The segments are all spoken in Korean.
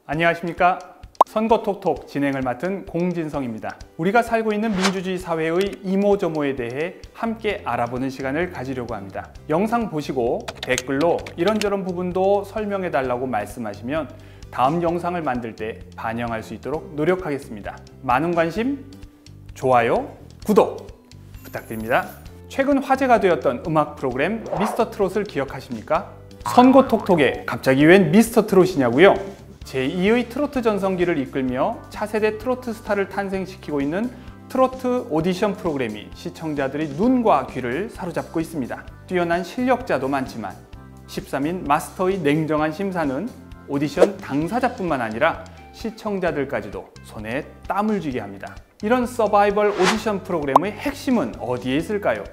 안녕하십니까. 선거톡톡 진행을 맡은 공진성입니다. 우리가 살고 있는 민주주의 사회의 이모저모에 대해 함께 알아보는 시간을 가지려고 합니다. 영상 보시고 댓글로 이런저런 부분도 설명해 달라고 말씀하시면 다음 영상을 만들 때 반영할 수 있도록 노력하겠습니다. 많은 관심, 좋아요, 구독 부탁드립니다. 최근 화제가 되었던 음악 프로그램 미스터 트롯을 기억하십니까? 선거톡톡에 갑자기 웬 미스터 트롯이냐고요? 제2의 트로트 전성기를 이끌며 차세대 트로트 스타를 탄생시키고 있는 트로트 오디션 프로그램이 시청자들의 눈과 귀를 사로잡고 있습니다. 뛰어난 실력자도 많지만 13인 마스터의 냉정한 심사는 오디션 당사자뿐만 아니라 시청자들까지도 손에 땀을 쥐게 합니다. 이런 서바이벌 오디션 프로그램의 핵심은 어디에 있을까요?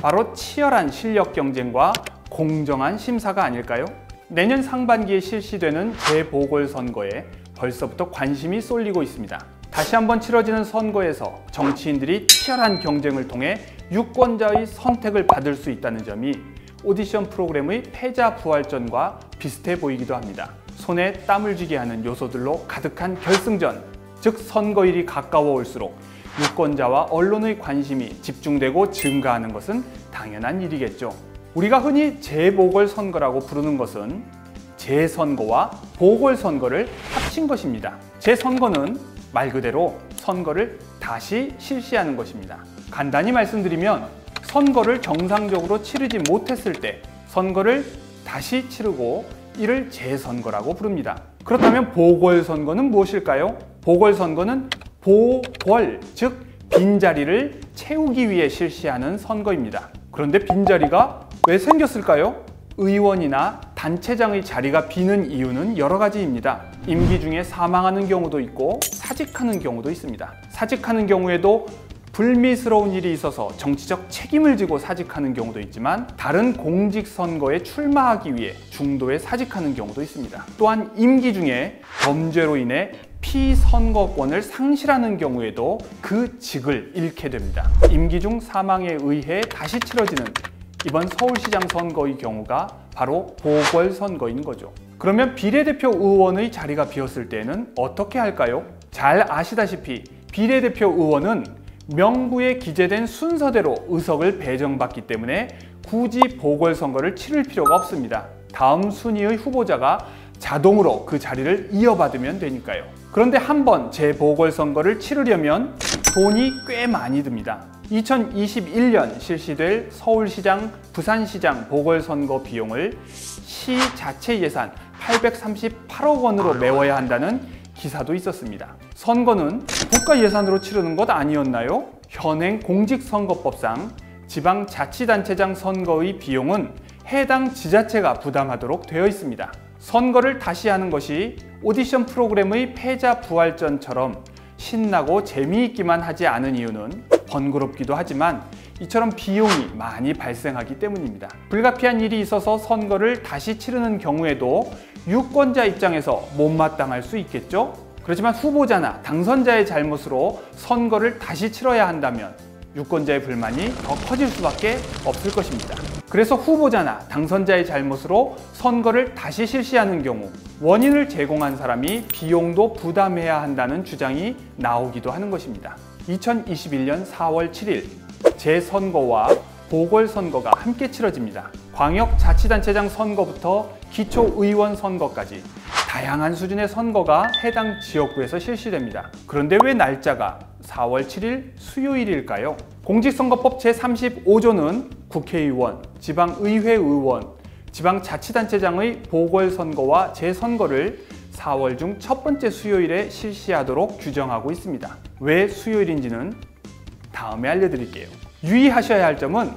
바로 치열한 실력 경쟁과 공정한 심사가 아닐까요? 내년 상반기에 실시되는 재보궐선거에 벌써부터 관심이 쏠리고 있습니다. 다시 한번 치러지는 선거에서 정치인들이 치열한 경쟁을 통해 유권자의 선택을 받을 수 있다는 점이 오디션 프로그램의 패자부활전과 비슷해 보이기도 합니다. 손에 땀을 쥐게 하는 요소들로 가득한 결승전, 즉 선거일이 가까워 올수록 유권자와 언론의 관심이 집중되고 증가하는 것은 당연한 일이겠죠. 우리가 흔히 재보궐선거라고 부르는 것은 재선거와 보궐선거를 합친 것입니다. 재선거는 말 그대로 선거를 다시 실시하는 것입니다. 간단히 말씀드리면 선거를 정상적으로 치르지 못했을 때 선거를 다시 치르고 이를 재선거라고 부릅니다. 그렇다면 보궐선거는 무엇일까요? 보궐선거는 보궐, 즉 빈자리를 채우기 위해 실시하는 선거입니다. 그런데 빈자리가 왜 생겼을까요? 의원이나 단체장의 자리가 비는 이유는 여러 가지입니다. 임기 중에 사망하는 경우도 있고 사직하는 경우도 있습니다. 사직하는 경우에도 불미스러운 일이 있어서 정치적 책임을 지고 사직하는 경우도 있지만 다른 공직선거에 출마하기 위해 중도에 사직하는 경우도 있습니다. 또한 임기 중에 범죄로 인해 피선거권을 상실하는 경우에도 그 직을 잃게 됩니다. 임기 중 사망에 의해 다시 치러지는 이번 서울시장 선거의 경우가 바로 보궐선거인 거죠. 그러면 비례대표 의원의 자리가 비었을 때는 어떻게 할까요? 잘 아시다시피 비례대표 의원은 명부에 기재된 순서대로 의석을 배정받기 때문에 굳이 보궐선거를 치를 필요가 없습니다. 다음 순위의 후보자가 자동으로 그 자리를 이어받으면 되니까요. 그런데 한번 재보궐선거를 치르려면 돈이 꽤 많이 듭니다. 2021년 실시될 서울시장, 부산시장 보궐선거 비용을 시 자체 예산 838억 원으로 메워야 한다는 기사도 있었습니다. 선거는 국가 예산으로 치르는 것 아니었나요? 현행 공직선거법상 지방자치단체장 선거의 비용은 해당 지자체가 부담하도록 되어 있습니다. 선거를 다시 하는 것이 오디션 프로그램의 패자부활전처럼 신나고 재미있기만 하지 않은 이유는 번거롭기도 하지만 이처럼 비용이 많이 발생하기 때문입니다. 불가피한 일이 있어서 선거를 다시 치르는 경우에도 유권자 입장에서 못마땅할 수 있겠죠? 그렇지만 후보자나 당선자의 잘못으로 선거를 다시 치러야 한다면 유권자의 불만이 더 커질 수밖에 없을 것입니다. 그래서 후보자나 당선자의 잘못으로 선거를 다시 실시하는 경우 원인을 제공한 사람이 비용도 부담해야 한다는 주장이 나오기도 하는 것입니다. 2021년 4월 7일 재선거와 보궐선거가 함께 치러집니다. 광역자치단체장 선거부터 기초의원 선거까지 다양한 수준의 선거가 해당 지역구에서 실시됩니다. 그런데 왜 날짜가 4월 7일 수요일일까요? 공직선거법 제35조는 국회의원, 지방의회 의원, 지방자치단체장의 보궐선거와 재선거를 4월 중 첫 번째 수요일에 실시하도록 규정하고 있습니다. 왜 수요일인지는 다음에 알려드릴게요. 유의하셔야 할 점은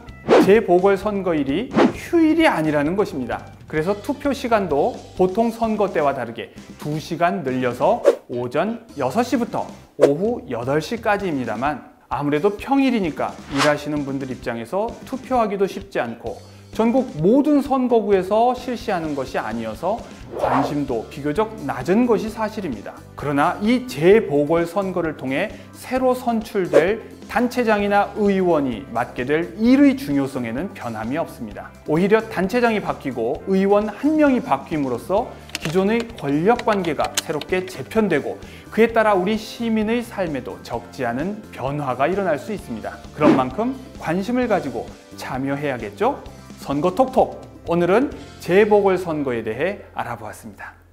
재보궐선거일이 휴일이 아니라는 것입니다. 그래서 투표 시간도 보통 선거 때와 다르게 2시간 늘려서 오전 6시부터 오후 8시까지입니다만 아무래도 평일이니까 일하시는 분들 입장에서 투표하기도 쉽지 않고 전국 모든 선거구에서 실시하는 것이 아니어서 관심도 비교적 낮은 것이 사실입니다. 그러나 이 재보궐선거를 통해 새로 선출될 단체장이나 의원이 맡게 될 일의 중요성에는 변함이 없습니다. 오히려 단체장이 바뀌고 의원 한 명이 바뀜으로써 기존의 권력 관계가 새롭게 재편되고 그에 따라 우리 시민의 삶에도 적지 않은 변화가 일어날 수 있습니다. 그런 만큼 관심을 가지고 참여해야겠죠? 선거 톡톡! 오늘은 재보궐선거에 대해 알아보았습니다.